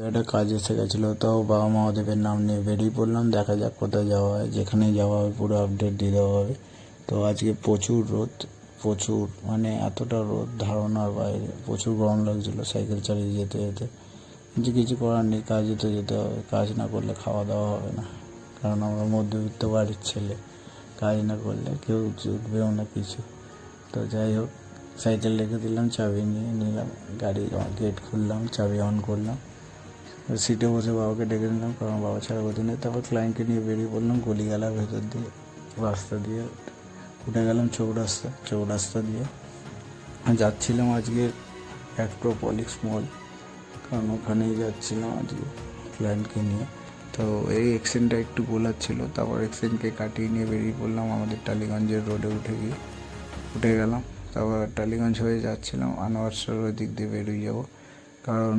একটা কাজ এসে গেছিলো, তো বাবা মা ওদেরকে নাম নিয়ে বেরিয়ে পড়লাম। দেখা যাক কোথায় যাওয়া হয়, যেখানেই যাওয়া হবে পুরো আপডেট দিয়ে দেওয়া হবে। তো আজকে প্রচুর রোদ, প্রচুর মানে এতটা রোদ ধারণার বাইরে, প্রচুর গরম লাগছিলো সাইকেল চালিয়ে যেতে যেতে। যে কিছু করার নেই, কাজে তো যেতে হবে, কাজ না করলে খাওয়া দাওয়া হবে না। কারণ আমরা মধ্যবিত্ত বাড়ির ছেলে, কাজ না করলে কেউ জুটবেও না কিছু। তো যাই হোক, সাইকেল রেখে দিলাম, চাবি নিয়ে নিলাম, গাড়ি গেট খুললাম, চাবি অন করলাম, সিটে বসে বাবাকে ডেকে নিলাম, কারণ বাবা ছাড়া গতি নেই। তারপর ক্লায়েন্টকে নিয়ে বেরিয়ে পড়লাম গলিগালার ভেতর দিয়ে, রাস্তা দিয়ে উঠে গেলাম চৌরাস্তা দিয়ে যাচ্ছিলাম আজকে অ্যাক্রোপলিক্স মল, কারণ ওখানেই যাচ্ছিলাম আজকে ক্লায়েন্টকে নিয়ে। তো এই এক্সচেঞ্জটা একটু গোলাচ্ছিল, তারপর এক্সচেঞ্জকে কাটিয়ে নিয়ে বেরিয়ে পড়লাম আমাদের টালিগঞ্জের রোডে উঠে গেলাম। তারপর টালিগঞ্জ হয়ে যাচ্ছিলাম আনোয়ারসর ওই দিক দিয়ে বেরিয়ে যাবো, কারণ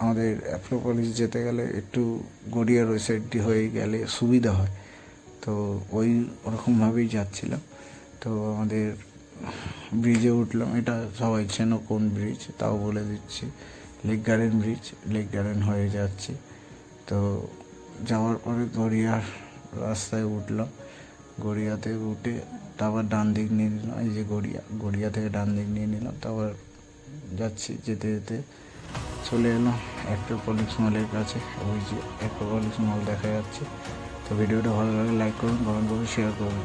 আমাদের অ্যাক্রোপলিস যেতে গেলে একটু গড়িয়ার ওই সাইডটি হয়ে গেলে সুবিধা হয়। তো ওই ওরকমভাবেই যাচ্ছিলাম। তো আমাদের ব্রিজে উঠলাম, এটা সবাই চেনো কোন ব্রিজ তাও বলে দিচ্ছি, lake garden bridge. Lake garden হয়ে যাচ্ছি, তো যাওয়ার পরে গড়িয়ার রাস্তায় উঠলাম। গড়িয়াতে উঠে তারপর ডান দিক নিয়ে নিলাম, এই যে গড়িয়া থেকে ডান দিক নিয়ে নিলাম। তারপর যাচ্ছি, যেতে যেতে চলে এলাম অ্যাক্রোপলিক্স মলের কাছে। ওই যে অ্যাক্রোপলিক্স মল দেখা যাচ্ছে। তো ভিডিওটা ভালো লাগে লাইক করুন, কমেন্ট করুন, শেয়ার করুন।